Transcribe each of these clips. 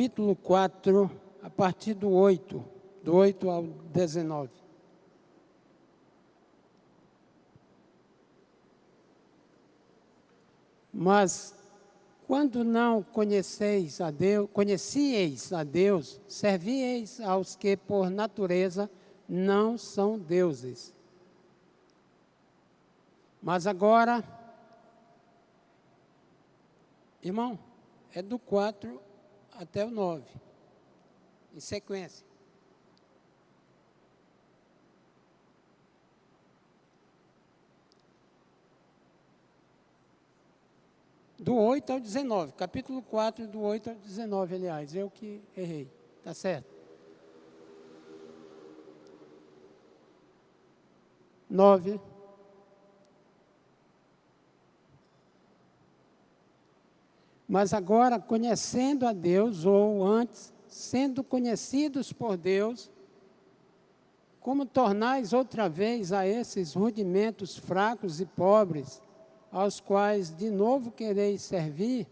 capítulo 4, a partir do 8 ao 19. Mas quando não conhecieis a Deus, servieis aos que por natureza não são deuses. Mas agora, irmão, é do 4 até o 9, em sequência. Do 8 ao 19, capítulo 4, do 8 ao 19, aliás, eu que errei, tá certo? 9. Mas agora, conhecendo a Deus, ou antes, sendo conhecidos por Deus, como tornais outra vez a esses rudimentos fracos e pobres, aos quais de novo quereis servir?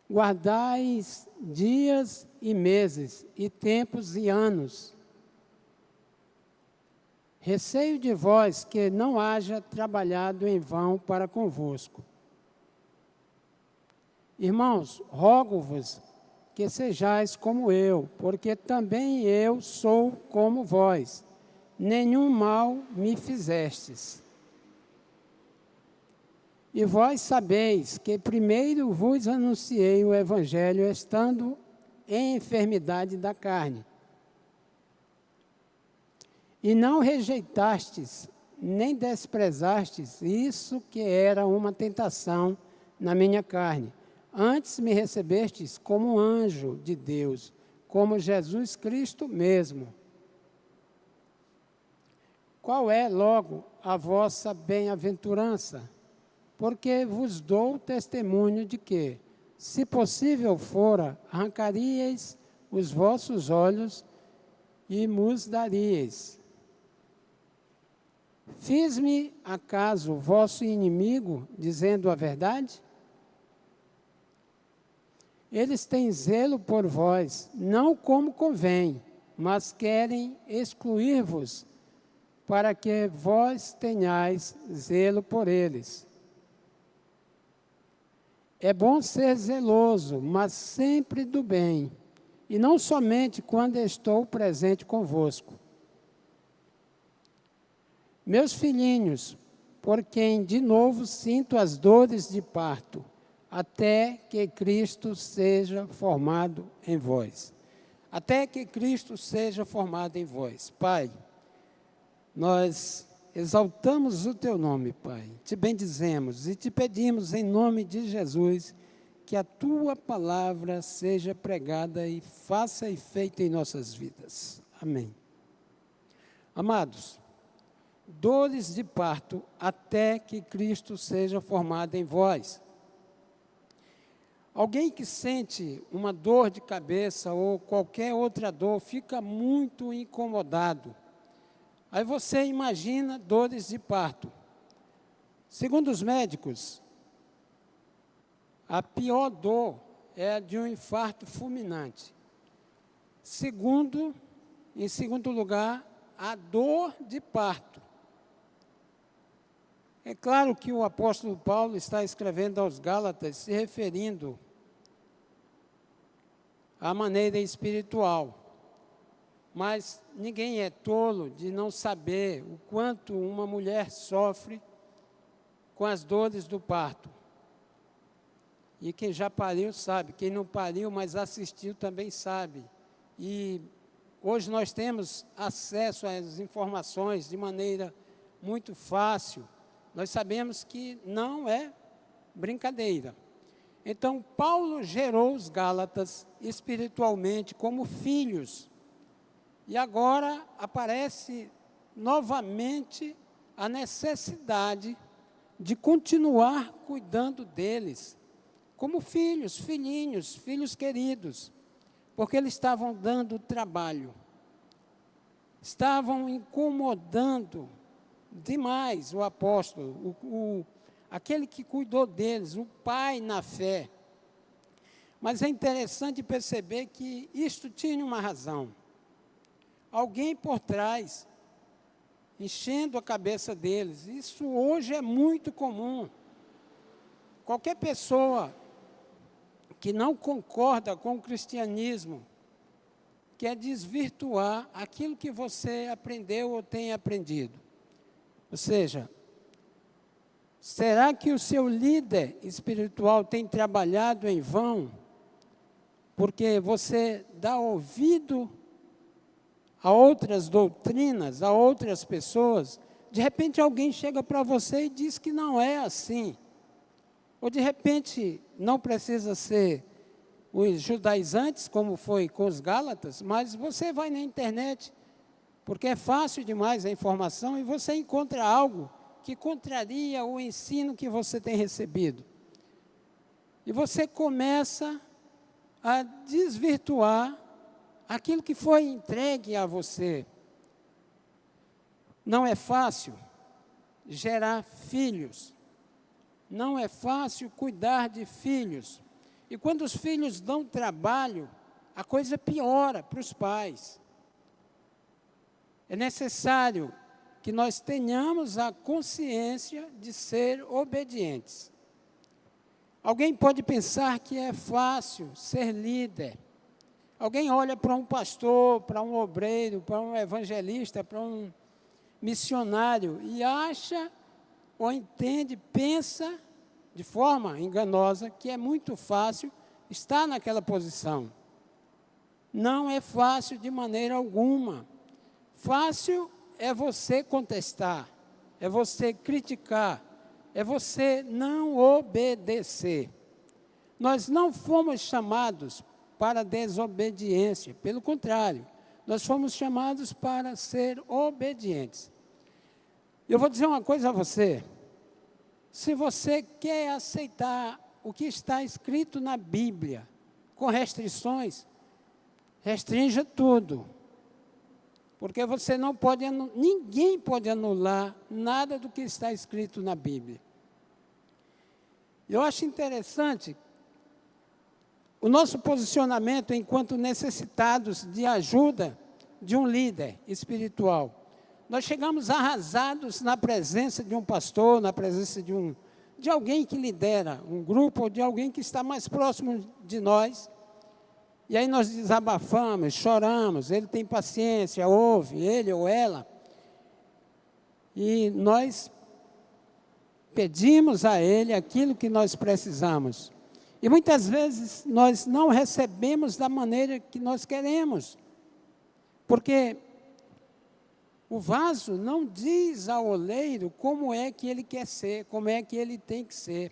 Guardais dias e meses, e tempos e anos. Receio de vós que não haja trabalhado em vão para convosco. Irmãos, rogo-vos que sejais como eu, porque também eu sou como vós. Nenhum mal me fizestes. E vós sabeis que primeiro vos anunciei o Evangelho estando em enfermidade da carne. E não rejeitastes, nem desprezastes isso que era uma tentação na minha carne. Antes me recebestes como um anjo de Deus, como Jesus Cristo mesmo. Qual é, logo, a vossa bem-aventurança? Porque vos dou testemunho de que, se possível fora, arrancaríeis os vossos olhos e mos daríeis. Fiz-me, acaso, vosso inimigo, dizendo a verdade? Eles têm zelo por vós, não como convém, mas querem excluir-vos, para que vós tenhais zelo por eles. É bom ser zeloso, mas sempre do bem, e não somente quando estou presente convosco. Meus filhinhos, por quem de novo sinto as dores de parto, até que Cristo seja formado em vós. Até que Cristo seja formado em vós. Pai, nós exaltamos o teu nome, Pai, te bendizemos e te pedimos em nome de Jesus que a tua palavra seja pregada e faça efeito em nossas vidas. Amém. Amados, dores de parto até que Cristo seja formado em vós. Alguém que sente uma dor de cabeça ou qualquer outra dor fica muito incomodado. Aí você imagina dores de parto. Segundo os médicos, a pior dor é a de um infarto fulminante. Em segundo lugar, a dor de parto. É claro que o apóstolo Paulo está escrevendo aos Gálatas, se referindo à maneira espiritual. Mas ninguém é tolo de não saber o quanto uma mulher sofre com as dores do parto. E quem já pariu sabe, quem não pariu, mas assistiu também sabe. E hoje nós temos acesso às informações de maneira muito fácil. Nós sabemos que não é brincadeira. Então, Paulo gerou os Gálatas espiritualmente como filhos. E agora aparece novamente a necessidade de continuar cuidando deles, como filhos, filhinhos, filhos queridos, porque eles estavam dando trabalho, estavam incomodando demais o apóstolo. aquele que cuidou deles, o pai na fé. Mas é interessante perceber que isto tinha uma razão. Alguém por trás, enchendo a cabeça deles. Isso hoje é muito comum. Qualquer pessoa que não concorda com o cristianismo quer desvirtuar aquilo que você aprendeu ou tem aprendido. Ou seja, será que o seu líder espiritual tem trabalhado em vão? Porque você dá ouvido a outras doutrinas, a outras pessoas, de repente alguém chega para você e diz que não é assim. Ou de repente não precisa ser os judaizantes, como foi com os Gálatas, mas você vai na internet, porque é fácil demais a informação, e você encontra algo que contraria o ensino que você tem recebido. E você começa a desvirtuar aquilo que foi entregue a você. Não é fácil gerar filhos. Não é fácil cuidar de filhos. E quando os filhos dão trabalho, a coisa piora para os pais. É necessário que nós tenhamos a consciência de ser obedientes. Alguém pode pensar que é fácil ser líder. Alguém olha para um pastor, para um obreiro, para um evangelista, para um missionário e acha, ou entende, pensa de forma enganosa que é muito fácil estar naquela posição. Não é fácil de maneira alguma. Fácil é você contestar, é você criticar, é você não obedecer. Nós não fomos chamados para desobediência, pelo contrário, nós fomos chamados para ser obedientes. Eu vou dizer uma coisa a você, se você quer aceitar o que está escrito na Bíblia, com restrições, restrinja tudo, porque você não pode, ninguém pode anular nada do que está escrito na Bíblia. Eu acho interessante o nosso posicionamento enquanto necessitados de ajuda de um líder espiritual. Nós chegamos arrasados na presença de um pastor, na presença de alguém que lidera um grupo, ou de alguém que está mais próximo de nós. E aí nós desabafamos, choramos, ele tem paciência, ouve, ele ou ela. E nós pedimos a ele aquilo que nós precisamos. E muitas vezes nós não recebemos da maneira que nós queremos, porque o vaso não diz ao oleiro como é que ele quer ser, como é que ele tem que ser.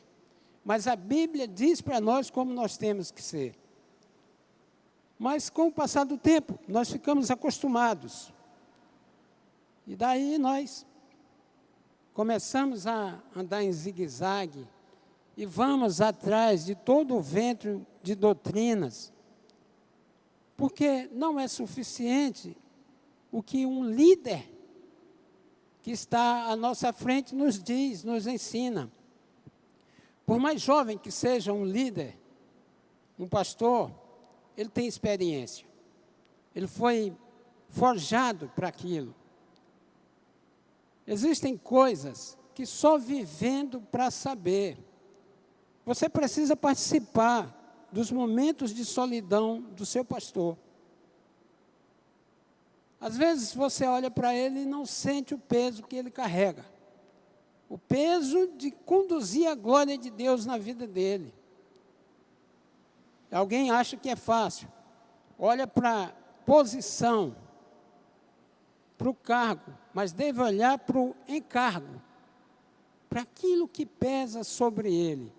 Mas a Bíblia diz para nós como nós temos que ser. Mas com o passar do tempo, nós ficamos acostumados. E daí nós começamos a andar em zigue-zague, e vamos atrás de todo o vento de doutrinas, porque não é suficiente o que um líder que está à nossa frente nos diz, nos ensina. Por mais jovem que seja um líder, um pastor, ele tem experiência. Ele foi forjado para aquilo. Existem coisas que só vivendo para saber. Você precisa participar dos momentos de solidão do seu pastor. Às vezes você olha para ele e não sente o peso que ele carrega. O peso de conduzir a glória de Deus na vida dele. Alguém acha que é fácil. Olha para a posição, para o cargo, mas deve olhar para o encargo, para aquilo que pesa sobre ele.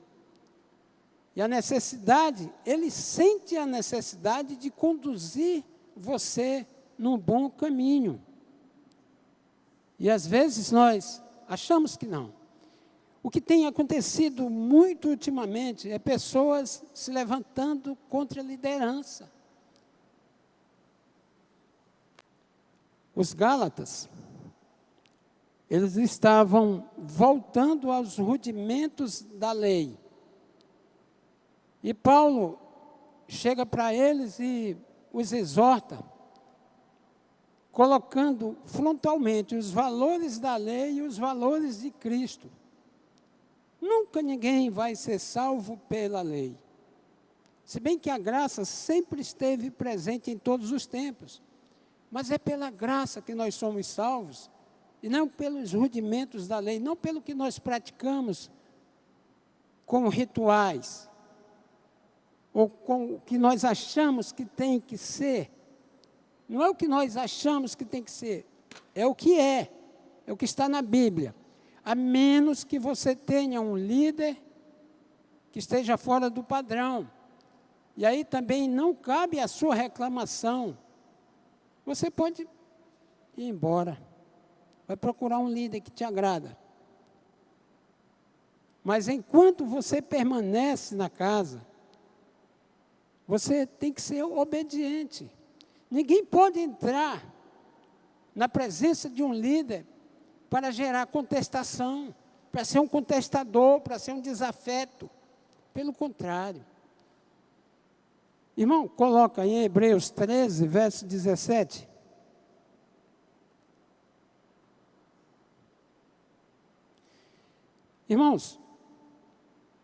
E a necessidade, ele sente a necessidade de conduzir você num bom caminho. E às vezes nós achamos que não. O que tem acontecido muito ultimamente é pessoas se levantando contra a liderança. Os Gálatas, Eles estavam voltando aos rudimentos da lei. E Paulo chega para eles e os exorta, colocando frontalmente os valores da lei e os valores de Cristo. Nunca ninguém vai ser salvo pela lei. Se bem que a graça sempre esteve presente em todos os tempos. Mas é pela graça que nós somos salvos, e não pelos rudimentos da lei, não pelo que nós praticamos como rituais, ou com o que nós achamos que tem que ser. Não é o que nós achamos que tem que ser, é o que é o que está na Bíblia. A menos que você tenha um líder que esteja fora do padrão. E aí também não cabe a sua reclamação. Você pode ir embora, vai procurar um líder que te agrada. Mas enquanto você permanece na casa, você tem que ser obediente. Ninguém pode entrar na presença de um líder para gerar contestação, para ser um contestador, para ser um desafeto. Pelo contrário. Irmão, coloca em Hebreus 13, verso 17. Irmãos,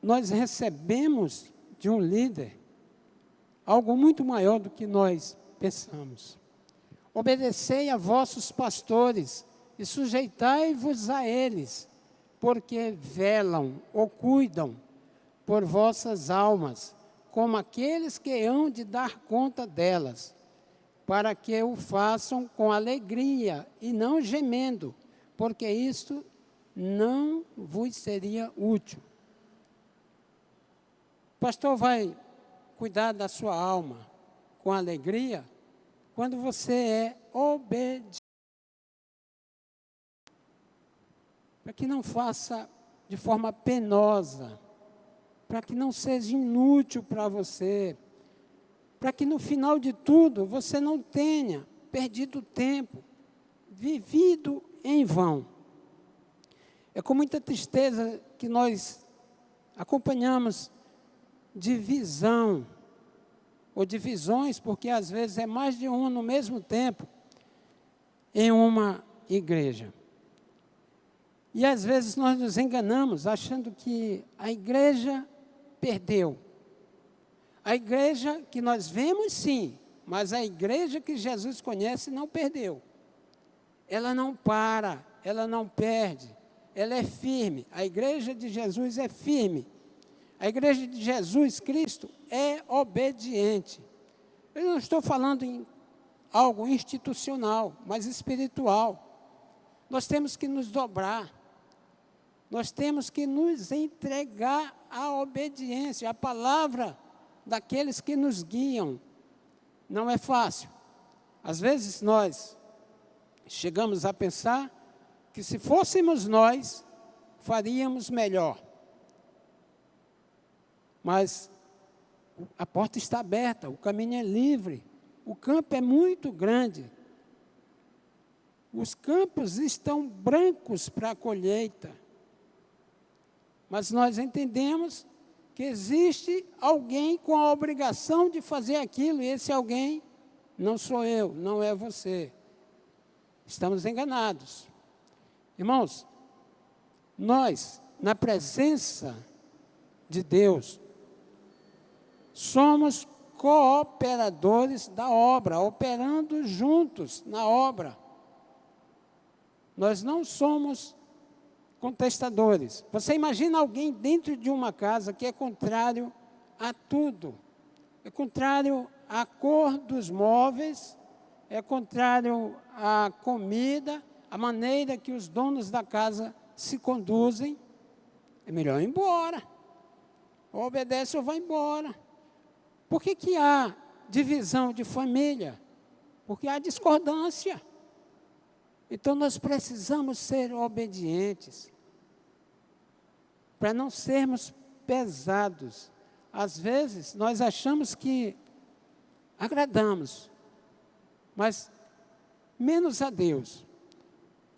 nós recebemos de um líder algo muito maior do que nós pensamos. Obedecei a vossos pastores e sujeitai-vos a eles, porque velam ou cuidam por vossas almas, como aqueles que hão de dar conta delas, para que o façam com alegria e não gemendo, porque isto não vos seria útil. O pastor vai cuidar da sua alma com alegria quando você é obediente. Para que não faça de forma penosa, para que não seja inútil para você, para que no final de tudo você não tenha perdido tempo, vivido em vão. É com muita tristeza que nós acompanhamos divisão, ou divisões, porque às vezes é mais de um no mesmo tempo, em uma igreja. E às vezes nós nos enganamos, achando que a igreja perdeu. A igreja que nós vemos, sim, mas a igreja que Jesus conhece não perdeu. Ela não para, ela não perde, ela é firme. A igreja de Jesus é firme. A igreja de Jesus Cristo é obediente. Eu não estou falando em algo institucional, mas espiritual. Nós temos que nos dobrar. Nós temos que nos entregar à obediência, à palavra daqueles que nos guiam. Não é fácil. Às vezes nós chegamos a pensar que se fôssemos nós, faríamos melhor. Mas a porta está aberta, o caminho é livre, o campo é muito grande. Os campos estão brancos para a colheita. Mas nós entendemos que existe alguém com a obrigação de fazer aquilo, e esse alguém não sou eu, não é você. Estamos enganados. Irmãos, nós, na presença de Deus, somos cooperadores da obra, operando juntos na obra. Nós não somos contestadores. Você imagina alguém dentro de uma casa que é contrário a tudo. É contrário à cor dos móveis, é contrário à comida, à maneira que os donos da casa se conduzem. É melhor ir embora. Ou obedece ou vai embora. Por que há divisão de família? Porque há discordância. Então, nós precisamos ser obedientes, para não sermos pesados. Às vezes, nós achamos que agradamos, mas menos a Deus.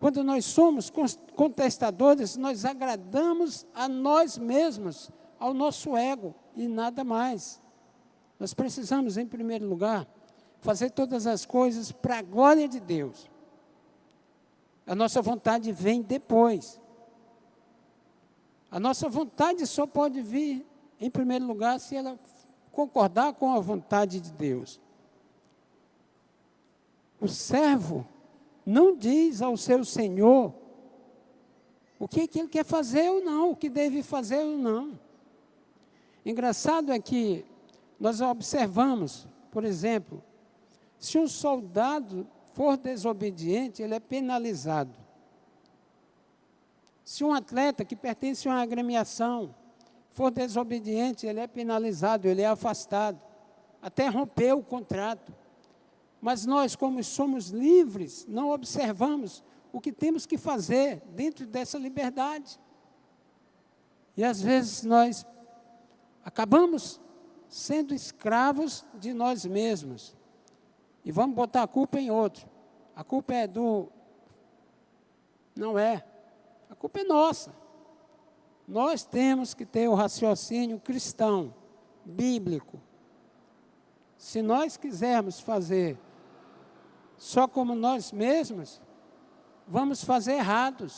Quando nós somos contestadores, nós agradamos a nós mesmos, ao nosso ego e nada mais. Nós precisamos, em primeiro lugar, fazer todas as coisas para a glória de Deus. A nossa vontade vem depois. A nossa vontade só pode vir, em primeiro lugar, se ela concordar com a vontade de Deus. O servo não diz ao seu senhor o que ele quer fazer ou não, o que deve fazer ou não. Engraçado é que nós observamos, por exemplo, se um soldado for desobediente, ele é penalizado. Se um atleta que pertence a uma agremiação for desobediente, ele é penalizado, ele é afastado, até romper o contrato. Mas nós, como somos livres, não observamos o que temos que fazer dentro dessa liberdade. E às vezes nós acabamos sendo escravos de nós mesmos. E vamos botar a culpa em outro. A culpa é do... Não é. A culpa é nossa. Nós temos que ter o raciocínio cristão, bíblico. Se nós quisermos fazer só como nós mesmos, vamos fazer errado.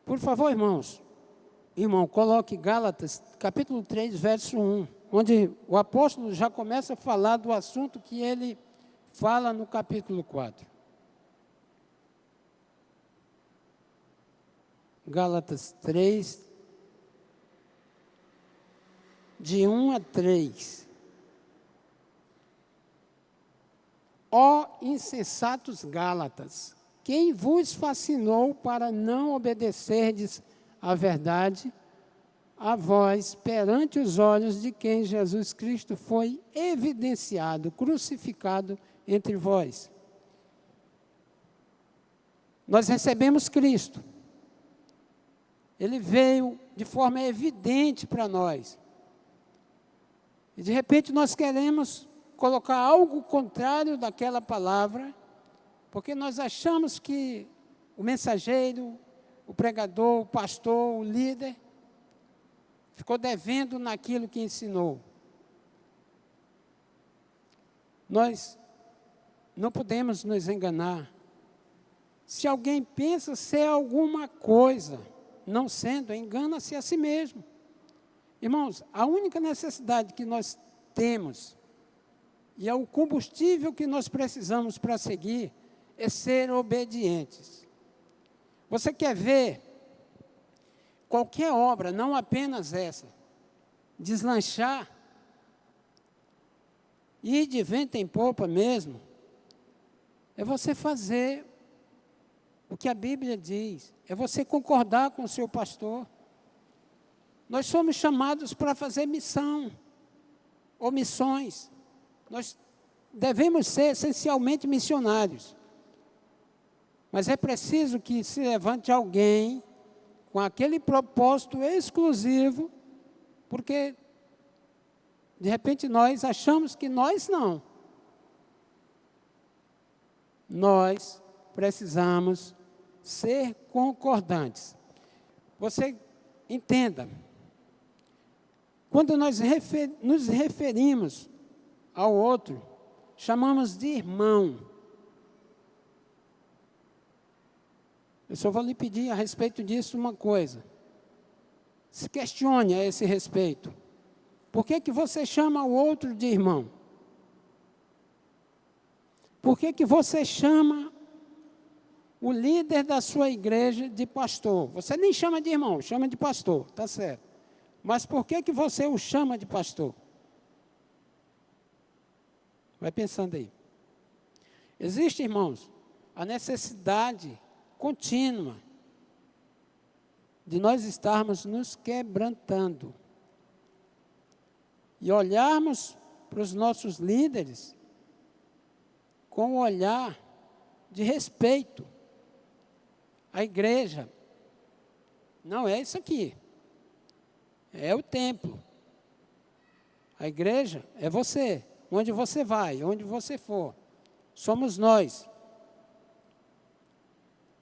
Por favor, irmão, coloque Gálatas, capítulo 3, verso 1, onde o apóstolo já começa a falar do assunto que ele fala no capítulo 4. Gálatas 3, de 1 a 3. Ó insensatos Gálatas, quem vos fascinou para não obedecerdes à verdade, a vós, perante os olhos de quem Jesus Cristo foi evidenciado, crucificado entre vós? Nós recebemos Cristo. Ele veio de forma evidente para nós. E de repente nós queremos colocar algo contrário daquela palavra, porque nós achamos que o mensageiro, o pregador, o pastor, o líder, ficou devendo naquilo que ensinou. Nós não podemos nos enganar. Se alguém pensa ser alguma coisa, não sendo, engana-se a si mesmo. Irmãos, a única necessidade que nós temos, e é o combustível que nós precisamos para seguir, é ser obedientes. Você quer ver qualquer obra, não apenas essa, deslanchar, ir de vento em popa mesmo, é você fazer o que a Bíblia diz, é você concordar com o seu pastor. Nós somos chamados para fazer missão, ou missões. Nós devemos ser essencialmente missionários. Mas é preciso que se levante alguém com aquele propósito exclusivo, porque, de repente, nós achamos que nós não. Nós precisamos ser concordantes. Você entenda, quando nós nos referimos ao outro, chamamos de irmão. Eu só vou lhe pedir a respeito disso uma coisa. Se questione a esse respeito. Por que você chama o outro de irmão? Por que você chama o líder da sua igreja de pastor? Você nem chama de irmão, chama de pastor, está certo. Mas por que você o chama de pastor? Vai pensando aí. Existe, irmãos, a necessidade contínua de nós estarmos nos quebrantando e olharmos para os nossos líderes com um olhar de respeito. A igreja não é isso aqui, é o templo. A igreja é você, onde você vai, onde você for. Somos nós.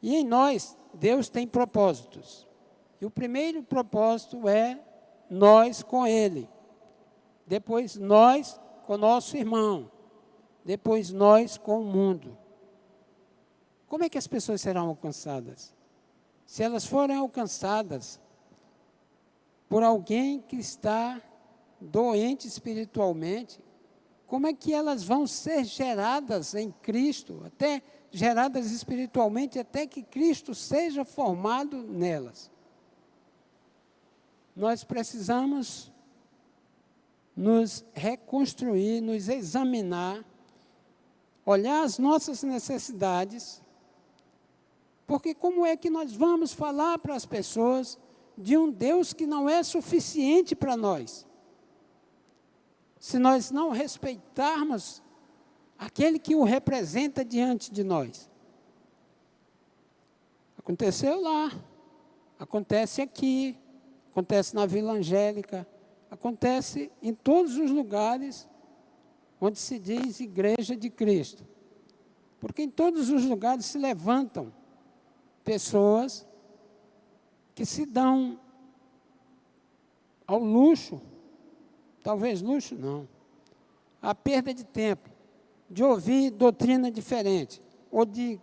E em nós, Deus tem propósitos. E o primeiro propósito é nós com Ele. Depois nós com nosso irmão. Depois nós com o mundo. Como é que as pessoas serão alcançadas? Se elas forem alcançadas por alguém que está doente espiritualmente, como é que elas vão ser geradas em Cristo, até geradas espiritualmente, até que Cristo seja formado nelas? Nós precisamos nos reconstruir, nos examinar, olhar as nossas necessidades, porque como é que nós vamos falar para as pessoas de um Deus que não é suficiente para nós? Se nós não respeitarmos aquele que o representa diante de nós. Aconteceu lá, acontece aqui, acontece na Vila Angélica, acontece em todos os lugares onde se diz Igreja de Cristo. Porque em todos os lugares se levantam pessoas que se dão ao luxo, talvez luxo não, a perda de tempo, de ouvir doutrina diferente, ou de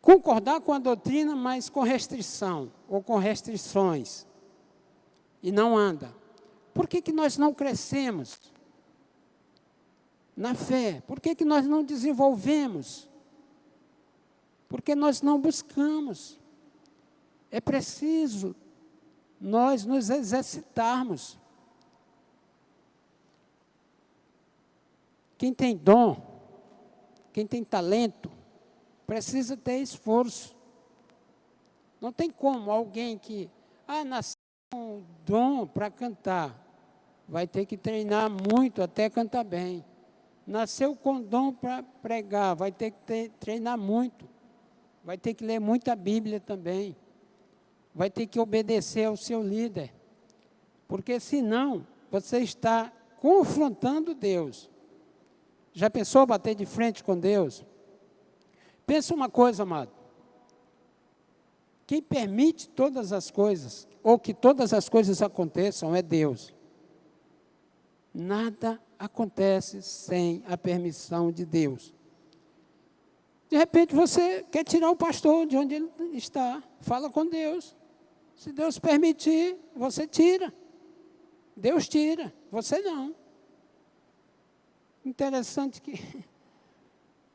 concordar com a doutrina, mas com restrição, ou com restrições, e não anda. Por que nós não crescemos na fé? Por que nós não desenvolvemos? Porque nós não buscamos. É preciso nós nos exercitarmos. Quem tem dom, quem tem talento, precisa ter esforço. Não tem como alguém que nasceu com dom para cantar, vai ter que treinar muito até cantar bem. Nasceu com dom para pregar, vai ter que treinar muito. Vai ter que ler muita Bíblia também. Vai ter que obedecer ao seu líder. Porque senão, você está confrontando Deus. Já pensou bater de frente com Deus? Pensa uma coisa, amado. Quem permite todas as coisas, ou que todas as coisas aconteçam, é Deus. Nada acontece sem a permissão de Deus. De repente você quer tirar o pastor de onde ele está. Fala com Deus. Se Deus permitir, você tira. Deus tira, você não. Interessante que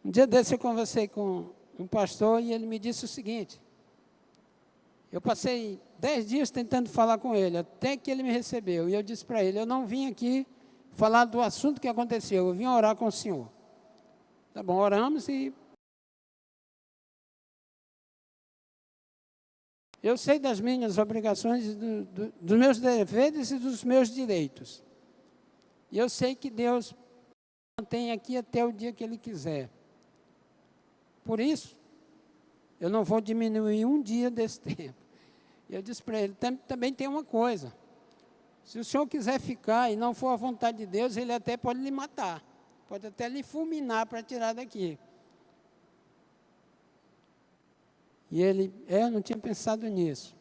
um dia desse eu conversei com um pastor e ele me disse o seguinte. Eu passei 10 dias tentando falar com ele, até que ele me recebeu. E eu disse para ele, eu não vim aqui falar do assunto que aconteceu, eu vim orar com o senhor. Tá bom, oramos e eu sei das minhas obrigações, dos meus deveres e dos meus direitos. E eu sei que Deus mantém aqui até o dia que Ele quiser. Por isso, eu não vou diminuir um dia desse tempo. E eu disse para ele, também tem uma coisa. Se o senhor quiser ficar e não for a vontade de Deus, Ele até pode lhe matar. Pode até lhe fulminar para tirar daqui. E ele, eu não tinha pensado nisso.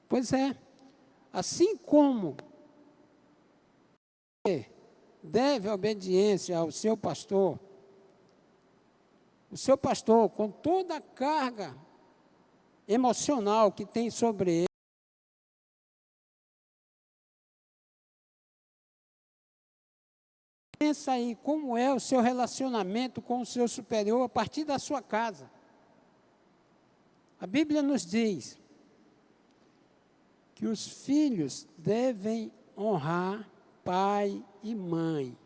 Pois é, assim como você deve obediência ao seu pastor, o seu pastor, com toda a carga emocional que tem sobre ele, pensa aí como é o seu relacionamento com o seu superior a partir da sua casa. A Bíblia nos diz que os filhos devem honrar pai e mãe.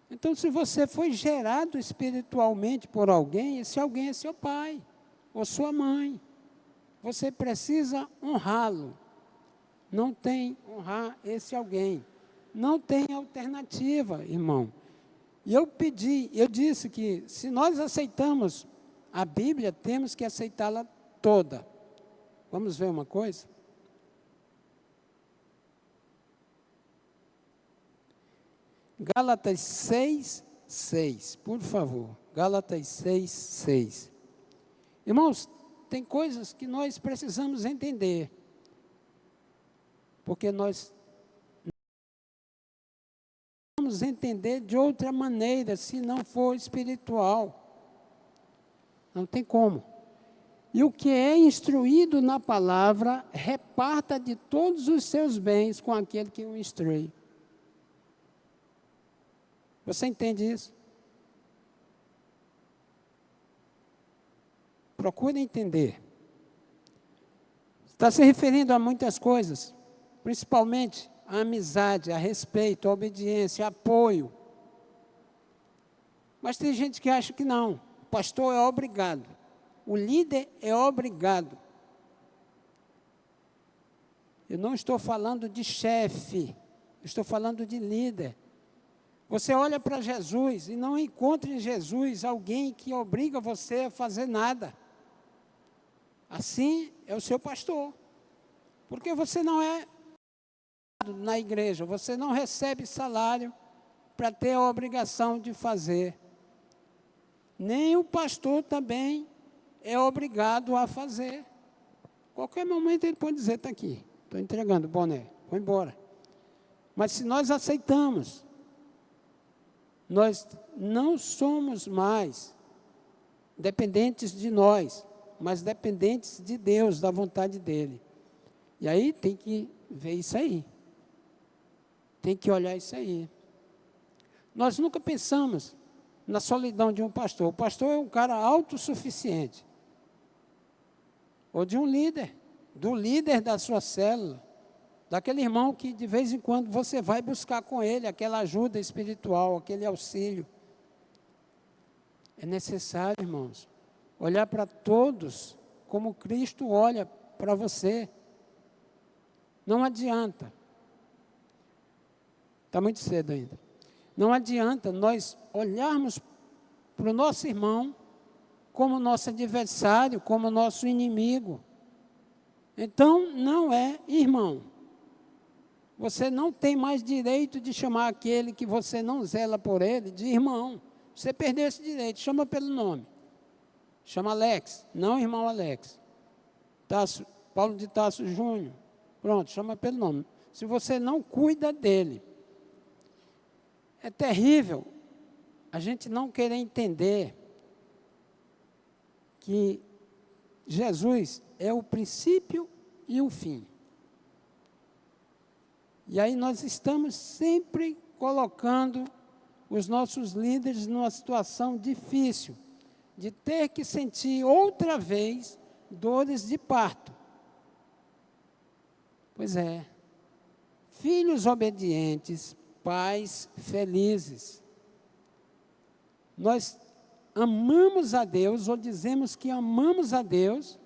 Então, se você foi gerado espiritualmente por alguém, esse alguém é seu pai ou sua mãe. Você precisa honrá-lo. Não tem honrar esse alguém. Não tem alternativa, irmão. E eu disse que se nós aceitamos a Bíblia, temos que aceitá-la toda. Vamos ver uma coisa? Gálatas 6, 6, por favor. Gálatas 6, 6. Irmãos, tem coisas que nós precisamos entender. Porque nós não vamos entender de outra maneira, se não for espiritual. Não tem como. E o que é instruído na palavra, reparta de todos os seus bens com aquele que o instrui. Você entende isso? Procure entender. Está se referindo a muitas coisas, principalmente a amizade, a respeito, a obediência, a apoio. Mas tem gente que acha que não. O pastor é obrigado. O líder é obrigado. Eu não estou falando de chefe, estou falando de líder. Você olha para Jesus e não encontra em Jesus alguém que obriga você a fazer nada. Assim é o seu pastor. Porque você não é na igreja, você não recebe salário para ter a obrigação de fazer. Nem o pastor também é obrigado a fazer. Qualquer momento ele pode dizer, está aqui, estou entregando o boné, vou embora. Mas se nós aceitamos, nós não somos mais dependentes de nós, mas dependentes de Deus, da vontade dEle. E aí tem que ver isso aí. Tem que olhar isso aí. Nós nunca pensamos na solidão de um pastor. O pastor é um cara autossuficiente. Ou de um líder, do líder da sua célula, daquele irmão que de vez em quando você vai buscar com ele aquela ajuda espiritual, aquele auxílio. É necessário, irmãos, olhar para todos como Cristo olha para você. Não adianta. Está muito cedo ainda. Não adianta nós olharmos para o nosso irmão como nosso adversário, como nosso inimigo. Então, não é irmão. Você não tem mais direito de chamar aquele que você não zela por ele de irmão. Você perdeu esse direito, chama pelo nome. Chama Alex, não irmão Alex. Paulo de Tarso Júnior. Pronto, chama pelo nome. Se você não cuida dele. É terrível a gente não querer entender que Jesus é o princípio e o fim. E aí nós estamos sempre colocando os nossos líderes numa situação difícil, de ter que sentir outra vez dores de parto. Pois é. Filhos obedientes, pais felizes. Nós amamos a Deus, ou dizemos que amamos a Deus,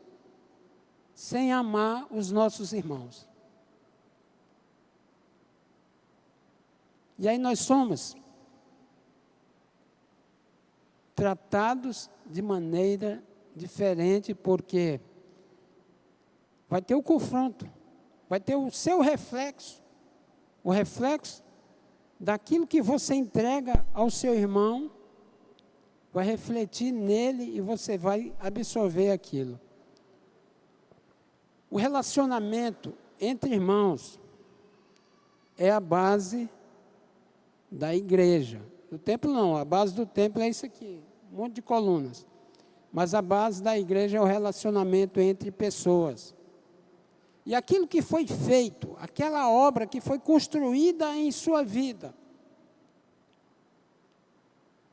sem amar os nossos irmãos. E aí nós somos tratados de maneira diferente, porque vai ter o confronto, vai ter o seu reflexo, o reflexo daquilo que você entrega ao seu irmão, vai refletir nele e você vai absorver aquilo. O relacionamento entre irmãos é a base da igreja. O templo não, a base do templo é isso aqui, um monte de colunas. Mas a base da igreja é o relacionamento entre pessoas. E aquilo que foi feito, aquela obra que foi construída em sua vida,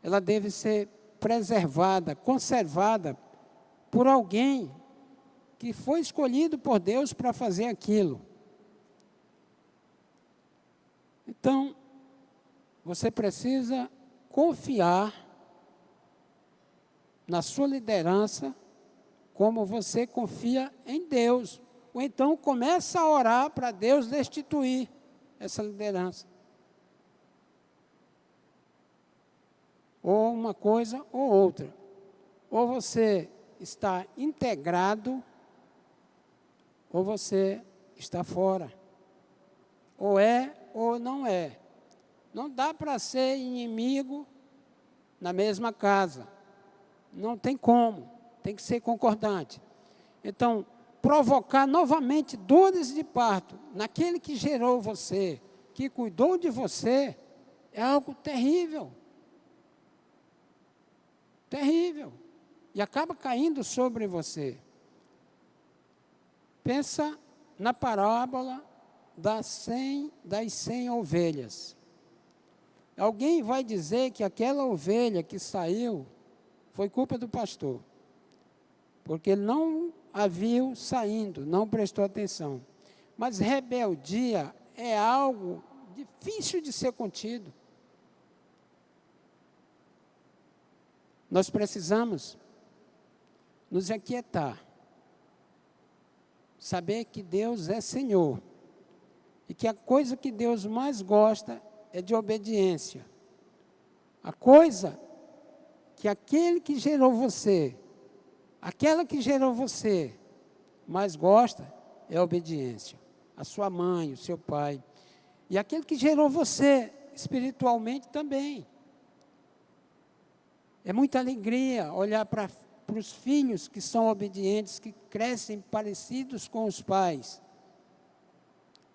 ela deve ser preservada, conservada por alguém que foi escolhido por Deus para fazer aquilo. Então, você precisa confiar na sua liderança como você confia em Deus. Ou então começa a orar para Deus destituir essa liderança. Ou uma coisa ou outra. Ou você está integrado, ou você está fora. Ou é ou não é. Não dá para ser inimigo na mesma casa. Não tem como. Tem que ser concordante. Então, provocar novamente dores de parto naquele que gerou você, que cuidou de você, é algo terrível. Terrível. E acaba caindo sobre você. Pensa na parábola das 100 ovelhas. Alguém vai dizer que aquela ovelha que saiu foi culpa do pastor, porque ele não a viu saindo, não prestou atenção. Mas rebeldia é algo difícil de ser contido. Nós precisamos nos aquietar, saber que Deus é Senhor e que a coisa que Deus mais gosta é de obediência. A coisa que aquele que gerou você, aquela que gerou você, mais gosta é a obediência. A sua mãe, o seu pai. E aquele que gerou você espiritualmente também. É muita alegria olhar para os filhos que são obedientes, que crescem parecidos com os pais.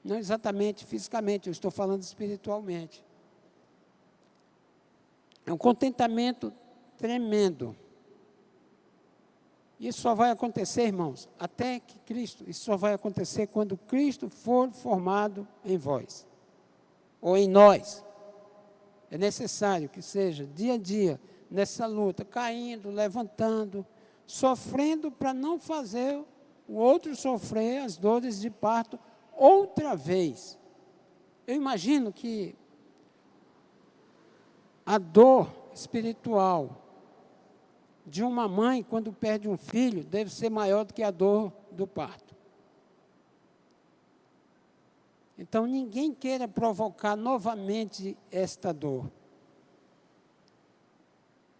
Não exatamente fisicamente, eu estou falando espiritualmente. É um contentamento tremendo. Isso só vai acontecer, irmãos, até que Cristo, isso só vai acontecer quando Cristo for formado em vós, ou em nós. É necessário que seja dia a dia, nessa luta, caindo, levantando, sofrendo para não fazer o outro sofrer as dores de parto outra vez. Eu imagino que a dor espiritual de uma mãe, quando perde um filho, deve ser maior do que a dor do parto. Então, ninguém queira provocar novamente esta dor.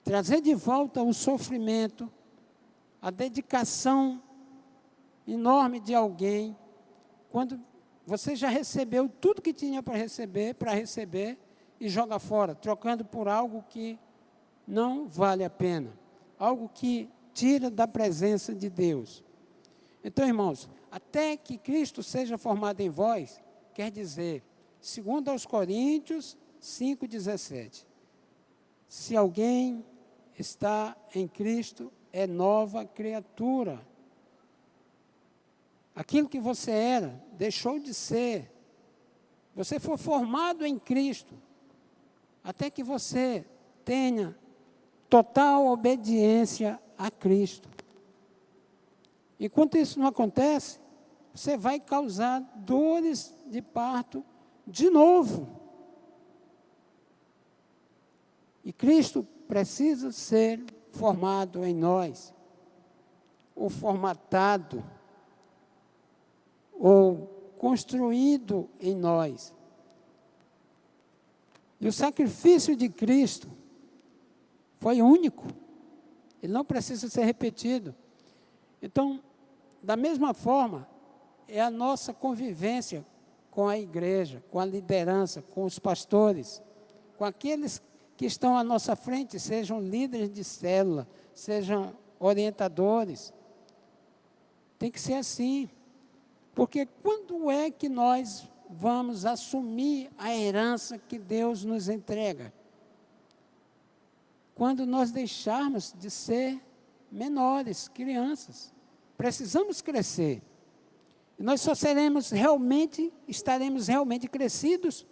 Trazer de volta o sofrimento, a dedicação enorme de alguém, quando você já recebeu tudo que tinha para receber, e joga fora, trocando por algo que não vale a pena. Algo que tira da presença de Deus. Então, irmãos, até que Cristo seja formado em vós, quer dizer, segundo aos Coríntios 5,17, se alguém está em Cristo, é nova criatura. Aquilo que você era, deixou de ser. Você foi formado em Cristo, até que você tenha total obediência a Cristo. Enquanto isso não acontece, você vai causar dores de parto de novo. E Cristo precisa ser formado em nós, ou formatado, ou construído em nós. E o sacrifício de Cristo foi único. Ele não precisa ser repetido. Então, da mesma forma, é a nossa convivência com a igreja, com a liderança, com os pastores, com aqueles que estão à nossa frente, sejam líderes de célula, sejam orientadores. Tem que ser assim. Porque quando é que nós vamos assumir a herança que Deus nos entrega? Quando nós deixarmos de ser menores, crianças. Precisamos crescer. E nós só estaremos realmente crescidos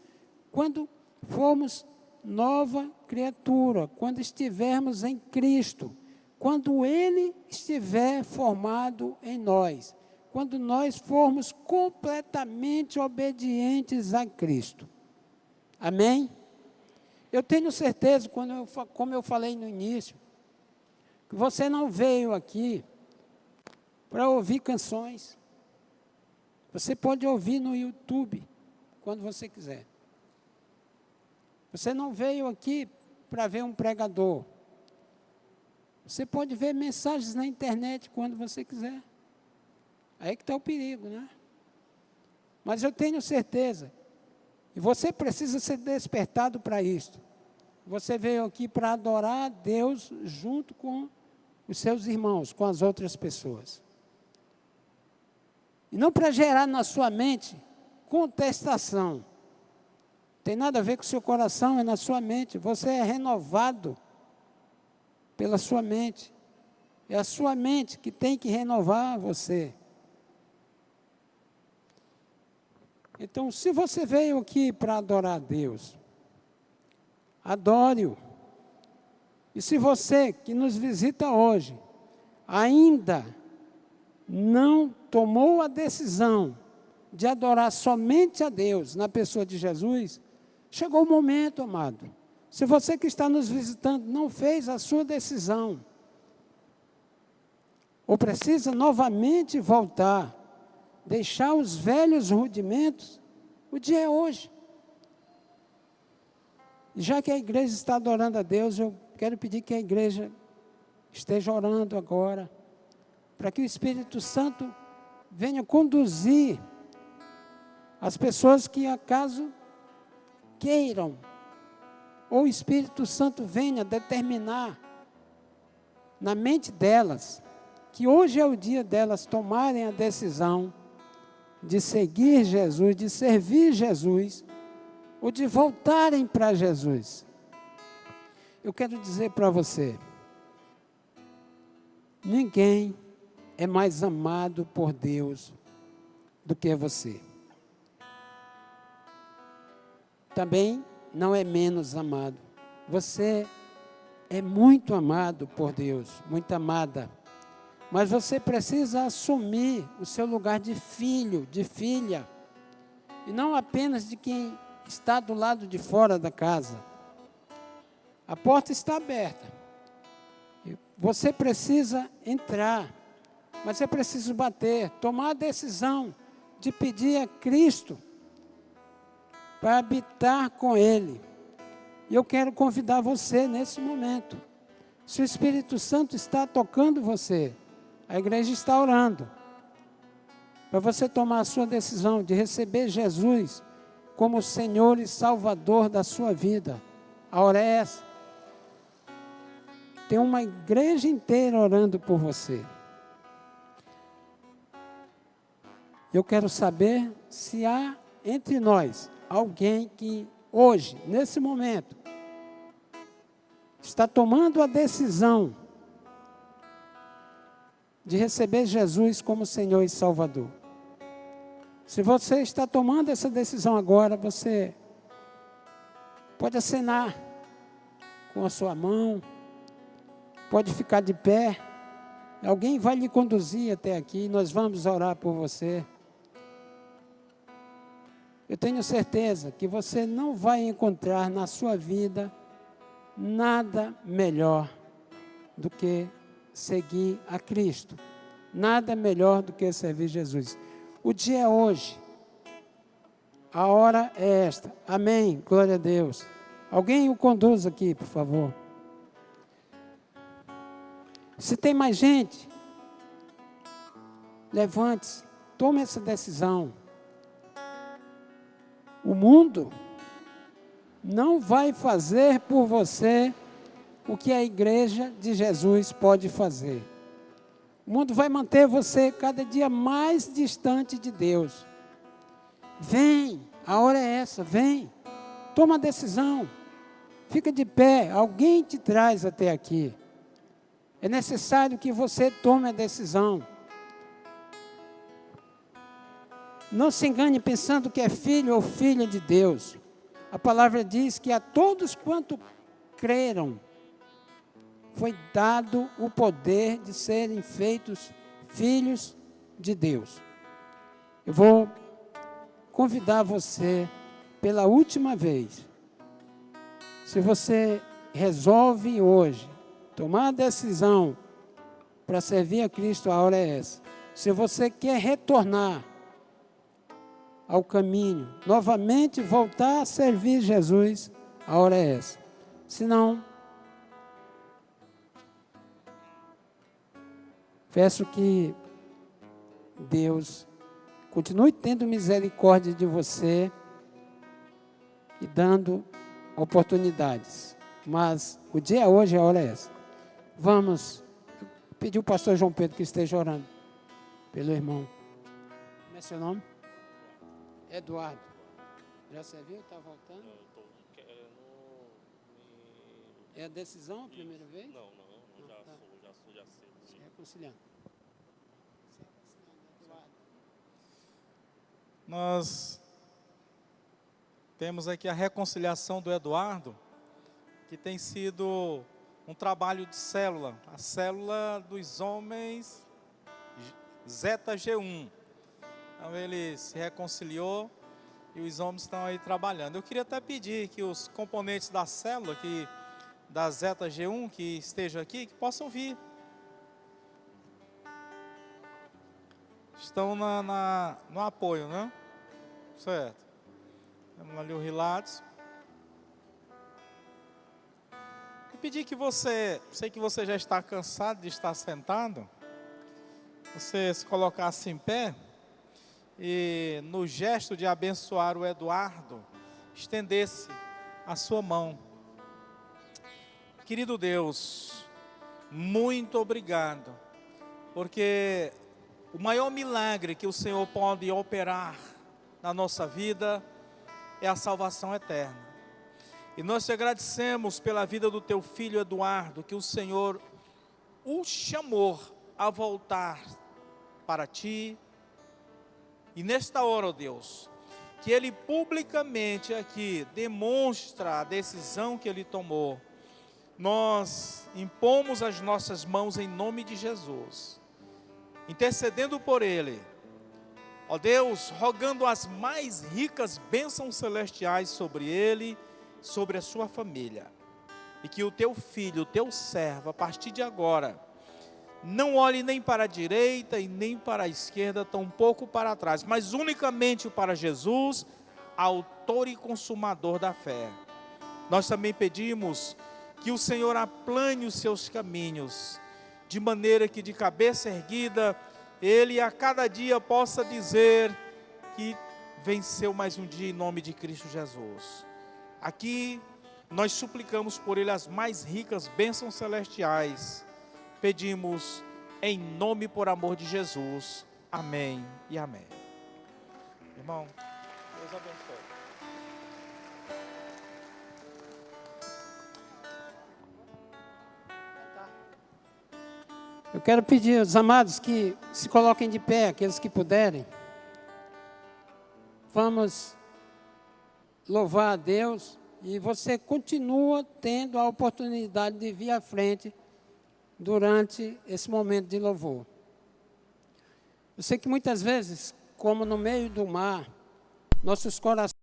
quando formos nova criatura, quando estivermos em Cristo, quando Ele estiver formado em nós, quando nós formos completamente obedientes a Cristo. Amém? Eu tenho certeza, como eu falei no início, que você não veio aqui para ouvir canções. Você pode ouvir no YouTube, quando você quiser. Você não veio aqui para ver um pregador. Você pode ver mensagens na internet quando você quiser. Aí que está o perigo, né? Mas eu tenho certeza E você precisa ser despertado para isto. Você veio aqui para adorar a Deus junto com os seus irmãos, com as outras pessoas. E não para gerar na sua mente contestação. Tem nada a ver com o seu coração, é na sua mente. Você é renovado pela sua mente. É a sua mente que tem que renovar você. Então, se você veio aqui para adorar a Deus, adore-o. E se você que nos visita hoje ainda não tomou a decisão de adorar somente a Deus na pessoa de Jesus, chegou o momento, amado. Se você que está nos visitando não fez a sua decisão, ou precisa novamente voltar, deixar os velhos rudimentos, o dia é hoje. E já que a igreja está adorando a Deus, eu quero pedir que a igreja esteja orando agora, para que o Espírito Santo venha conduzir as pessoas que acaso queiram, ou o Espírito Santo venha determinar na mente delas, que hoje é o dia delas tomarem a decisão de seguir Jesus, de servir Jesus, ou de voltarem para Jesus. Eu quero dizer para você, ninguém é mais amado por Deus do que você. Também não é menos amado. Você é muito amado por Deus, muito amada. Mas você precisa assumir o seu lugar de filho, de filha. E não apenas de quem está do lado de fora da casa. A porta está aberta. Você precisa entrar. Mas é preciso bater, tomar a decisão de pedir a Cristo para habitar com Ele. E eu quero convidar você nesse momento. Se o Espírito Santo está tocando você, a igreja está orando, para você tomar a sua decisão de receber Jesus como Senhor e Salvador da sua vida. A hora é essa. Tem uma igreja inteira orando por você. Eu quero saber se há entre nós alguém que hoje, nesse momento, está tomando a decisão de receber Jesus como Senhor e Salvador. Se você está tomando essa decisão agora, você pode acenar com a sua mão, pode ficar de pé, alguém vai lhe conduzir até aqui, nós vamos orar por você. Eu tenho certeza que você não vai encontrar na sua vida nada melhor do que seguir a Cristo. Nada melhor do que servir Jesus. O dia é hoje. A hora é esta. Amém. Glória a Deus. Alguém o conduz aqui, por favor. Se tem mais gente, levante-se. Tome essa decisão. O mundo não vai fazer por você o que a igreja de Jesus pode fazer. O mundo vai manter você cada dia mais distante de Deus. Vem, a hora é essa, vem. Toma a decisão. Fica de pé, alguém te traz até aqui. É necessário que você tome a decisão. Não se engane pensando que é filho ou filha de Deus. A palavra diz que a todos quanto creram, foi dado o poder de serem feitos filhos de Deus. Eu vou convidar você pela última vez. Se você resolve hoje tomar a decisão para servir a Cristo, a hora é essa. Se você quer retornar ao caminho, novamente voltar a servir Jesus, a hora é essa. Se não, peço que Deus continue tendo misericórdia de você e dando oportunidades. Mas o dia hoje, a hora é essa. Vamos pedir o pastor João Pedro que esteja orando pelo irmão. Como é seu nome? Eduardo. Já serviu? Está voltando? Eu estou querendo É a decisão a primeira vez? Não, já tá. já sei. Se reconciliando. Eduardo. Nós temos aqui a reconciliação do Eduardo, que tem sido um trabalho de célula, a célula dos homens Zeta G1. Então ele se reconciliou e os homens estão aí trabalhando. Eu queria até pedir que os componentes da célula, da Zeta G1, que estejam aqui, que possam vir. Estão no apoio, né? Certo. Temos ali o Relatos. E pedir que sei que você já está cansado de estar sentado, você se colocasse em pé e no gesto de abençoar o Eduardo, estendesse a sua mão. Querido Deus, muito obrigado, porque o maior milagre que o Senhor pode operar na nossa vida é a salvação eterna. E nós te agradecemos pela vida do teu filho Eduardo, que o Senhor o chamou a voltar para ti. E nesta hora, ó Deus, que ele publicamente aqui demonstra a decisão que ele tomou. Nós impomos as nossas mãos em nome de Jesus, intercedendo por ele, ó Deus, rogando as mais ricas bênçãos celestiais sobre ele, sobre a sua família, e que o teu filho, o teu servo, a partir de agora, não olhe nem para a direita e nem para a esquerda, tampouco para trás, mas unicamente para Jesus, autor e consumador da fé. Nós também pedimos que o Senhor aplane os seus caminhos, de maneira que de cabeça erguida, ele a cada dia possa dizer que venceu mais um dia em nome de Cristo Jesus. Aqui nós suplicamos por ele as mais ricas bênçãos celestiais. Pedimos em nome e por amor de Jesus. Amém e amém. Irmão, Deus abençoe. Eu quero pedir aos amados que se coloquem de pé, aqueles que puderem. Vamos louvar a Deus e você continua tendo a oportunidade de vir à frente durante esse momento de louvor. Eu sei que muitas vezes, como no meio do mar, nossos corações